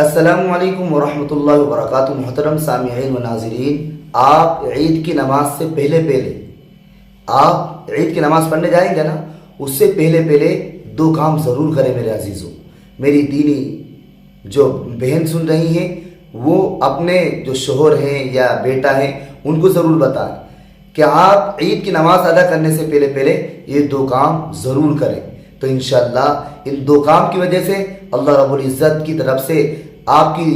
السلام علیکم ورحمۃ اللہ وبرکاتہ۔ محترم سامعین و ناظرین، آپ عید کی نماز سے پہلے آپ عید کی نماز پڑھنے جائیں گے نا، اس سے پہلے دو کام ضرور کریں میرے عزیزوں۔ میری دینی جو بہن سن رہی ہیں وہ اپنے جو شوہر ہیں یا بیٹا ہیں ان کو ضرور بتائیں کہ آپ عید کی نماز ادا کرنے سے پہلے یہ دو کام ضرور کریں، تو انشاءاللہ ان دو کام کی وجہ سے اللہ رب العزت کی طرف سے آپ کی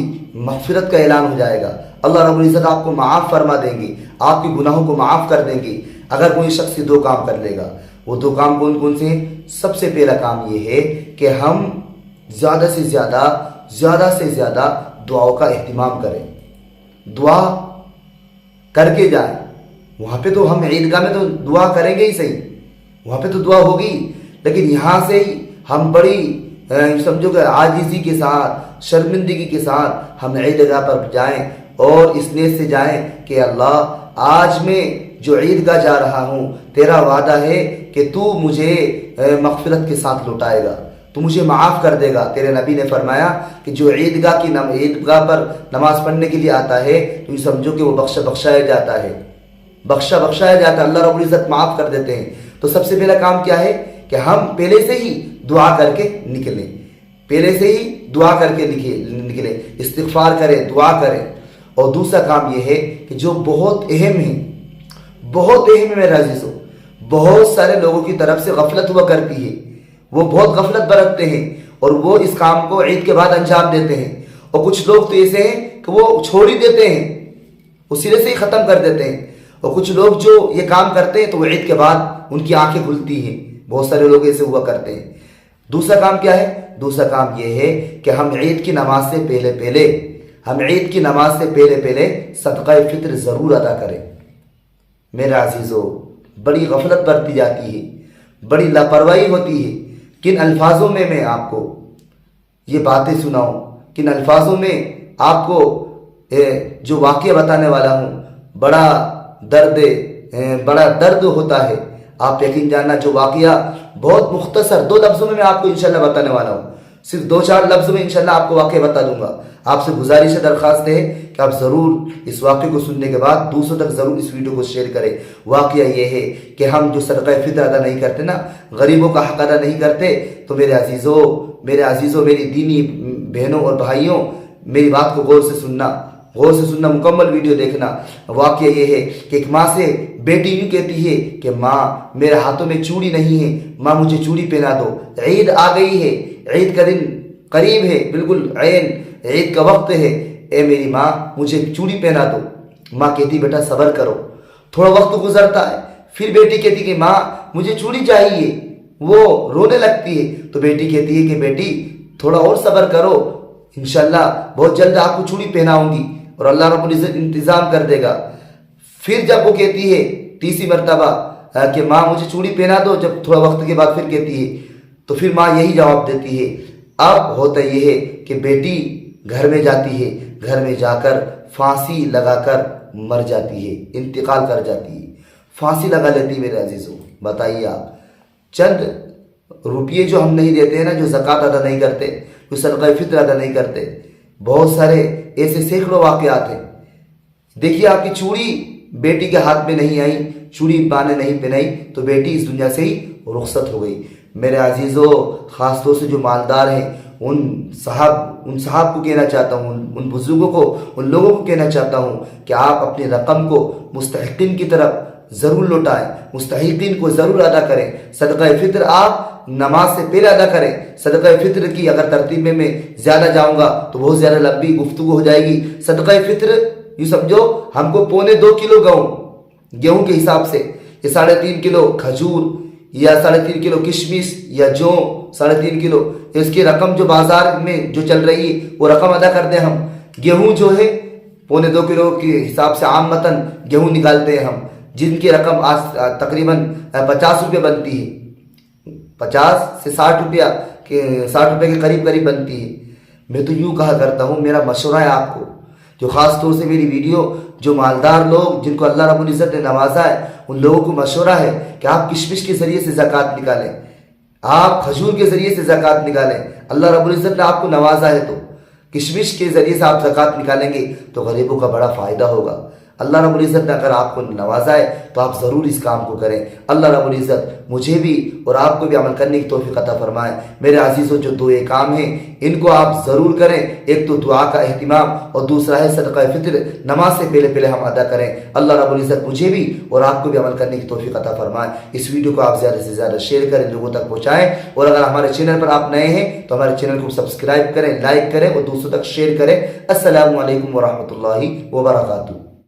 مغفرت کا اعلان ہو جائے گا۔ اللہ رب العزت آپ کو معاف فرما دیں گے، آپ کے گناہوں کو معاف کر دیں گے اگر کوئی شخص دو کام کر لے گا۔ وہ دو کام کون سے ہیں؟ سب سے پہلا کام یہ ہے کہ ہم زیادہ سے زیادہ دعاؤں کا اہتمام کریں، دعا کر کے جائیں۔ وہاں پہ تو ہم عیدگاہ میں تو دعا کریں گے ہی صحیح، وہاں پہ تو دعا ہوگی، لیکن یہاں سے ہی ہم بڑی سمجھو کہ عاجزی کے ساتھ، شرمندگی کے ساتھ ہم عیدگاہ پر جائیں اور اس نیت سے جائیں کہ اللہ آج میں جو عیدگاہ جا رہا ہوں، تیرا وعدہ ہے کہ تو مجھے مغفرت کے ساتھ لوٹائے گا، تو مجھے معاف کر دے گا۔ تیرے نبی نے فرمایا کہ جو عیدگاہ پر نماز پڑھنے کے لیے آتا ہے تو یہ سمجھو کہ وہ بخشایا جاتا ہے، اللہ رب العزت معاف کر دیتے ہیں۔ تو سب سے پہلا کام کیا ہے کہ ہم پہلے سے ہی دعا کر کے نکلیں، استغفار کریں، دعا کریں۔ اور دوسرا کام یہ ہے کہ جو بہت اہم ہے میرے عزیزوں، بہت سارے لوگوں کی طرف سے غفلت ہوا کرتی ہے، وہ بہت غفلت برتتے ہیں اور وہ اس کام کو عید کے بعد انجام دیتے ہیں، اور کچھ لوگ تو ایسے ہیں کہ وہ چھوڑ ہی دیتے ہیں، وہ سرے سے ہی ختم کر دیتے ہیں، اور کچھ لوگ جو یہ کام کرتے ہیں تو وہ عید کے بعد ان کی آنکھیں کھلتی ہیں۔ بہت سارے لوگ ایسے ہوا کرتے ہیں۔ دوسرا کام کیا ہے؟ دوسرا کام یہ ہے کہ ہم عید کی نماز سے پہلے صدقہ فطر ضرور ادا کریں۔ میرے عزیزو، بڑی غفلت برتی جاتی ہے، بڑی لاپرواہی ہوتی ہے۔ کن الفاظوں میں میں آپ کو یہ باتیں سناؤں، کن الفاظوں میں آپ کو جو واقعہ بتانے والا ہوں، بڑا درد ہوتا ہے۔ آپ یقین جاننا، جو واقعہ بہت مختصر 2 لفظوں میں آپ کو انشاءاللہ بتانے والا ہوں، صرف 2-4 لفظوں میں انشاءاللہ آپ کو واقعہ بتا دوں گا۔ آپ سے گزارش ہے، درخواست ہے کہ آپ ضرور اس واقعے کو سننے کے بعد دوسروں تک ضرور اس ویڈیو کو شیئر کریں۔ واقعہ یہ ہے کہ ہم جو صدقہ فطر ادا نہیں کرتے نا، غریبوں کا حق ادا نہیں کرتے، تو میرے عزیزوں، میری دینی بہنوں اور بھائیوں، میری بات کو غور سے سننا، مکمل ویڈیو دیکھنا۔ واقعہ یہ ہے کہ ایک ماں سے بیٹی یوں کہتی ہے کہ ماں، میرے ہاتھوں میں چوڑی نہیں ہے، ماں مجھے چوڑی پہنا دو، عید آ گئی ہے، عید کا دن قریب ہے، بالکل عید کا وقت ہے، اے میری ماں مجھے چوڑی پہنا دو۔ ماں کہتی بیٹا صبر کرو۔ تھوڑا وقت گزرتا ہے، پھر بیٹی کہتی کہ ماں مجھے چوڑی چاہیے، وہ رونے لگتی ہے، تو بیٹی کہتی ہے کہ بیٹی تھوڑا اور صبر کرو، انشاءاللہ بہت جلد آپ کو چوڑی پہناؤں گی اور اللہ رب العزت انتظام کر دے گا۔ پھر جب وہ کہتی ہے تیسری مرتبہ کہ ماں مجھے چوڑی پہنا دو، جب تھوڑا وقت کے بعد پھر کہتی ہے، تو پھر ماں یہی جواب دیتی ہے۔ اب ہوتا یہ ہے کہ بیٹی گھر میں جاتی ہے، گھر میں جا کر پھانسی لگا کر مر جاتی ہے، انتقال کر جاتی ہے، پھانسی لگا لیتی ہے۔ میرے عزیزوں بتائیے آپ، چند روپیے جو ہم نہیں دیتے ہیں نا، جو زکوٰۃ ادا نہیں کرتے، جو صدقہ فطر ادا نہیں کرتے، بہت سارے ایسے سینکڑوں واقعات ہیں۔ دیکھیے آپ کی چوڑی بیٹی کے ہاتھ میں نہیں آئی، چوڑی ماں نے نہیں پہنائی، تو بیٹی اس دنیا سے ہی رخصت ہو گئی۔ میرے عزیزوں، خاص طور سے جو مالدار ہیں، ان صاحب کو کہنا چاہتا ہوں، ان بزرگوں کو، ان لوگوں کو کہنا چاہتا ہوں کہ آپ اپنی رقم کو مستحقین کی طرف ضرور لوٹائیں، مستحقین کو ضرور ادا کریں۔ صدقہ فطر آپ نماز سے پہلے ادا کریں۔ صدقہ فطر کی اگر ترتیب میں زیادہ جاؤں گا تو بہت زیادہ لمبی گفتگو ہو جائے گی۔ صدقہ فطر یہ سمجھو ہم کو 2.25 کلو گیہوں کے حساب سے، یا 3.5 کلو کھجور، یا 3.5 کلو کشمش، یا جو 3.5 کلو، اس کی رقم جو بازار میں جو چل رہی ہے وہ رقم ادا کر دیں ہم۔ گیہوں جو ہے 2.25 کلو کے حساب سے عامتاً گیہوں نکالتے ہیں ہم، جن کی رقم آج تقریباً 50 روپے بنتی ہے، 50 سے 60 روپے کے قریب بنتی ہے۔ میں تو یوں کہا کرتا ہوں، میرا مشورہ ہے آپ کو، جو خاص طور سے میری ویڈیو جو مالدار لوگ جن کو اللہ رب العزت نے نوازا ہے، ان لوگوں کو مشورہ ہے کہ آپ کشمش کے ذریعے سے زکوٰۃ نکالیں، آپ کھجور کے ذریعے سے زکوٰۃ نکالیں۔ اللہ رب العزت نے آپ کو نوازا ہے تو کشمش کے ذریعے سے آپ زکوٰۃ نکالیں گے تو غریبوں کا بڑا فائدہ ہوگا۔ اللہ رب العزت نے اگر آپ کو نوازا ہے تو آپ ضرور اس کام کو کریں۔ اللہ رب العزت مجھے بھی اور آپ کو بھی عمل کرنے کی توفیق عطا فرمائے۔ میرے عزیزوں، جو دو یہ کام ہیں ان کو آپ ضرور کریں، ایک تو دعا کا اہتمام اور دوسرا ہے صدقہ فطر، نماز سے پہلے ہم ادا کریں۔ اللہ رب العزت مجھے بھی اور آپ کو بھی عمل کرنے کی توفیق عطا فرمائے۔ اس ویڈیو کو آپ زیادہ سے زیادہ شیئر کریں، لوگوں تک پہنچائیں، اور اگر ہمارے چینل پر آپ نئے ہیں تو ہمارے چینل کو سبسکرائب کریں، لائک کریں اور دوسروں تک شیئر کریں۔ السلام علیکم ورحمۃ اللہ وبرکاتہ۔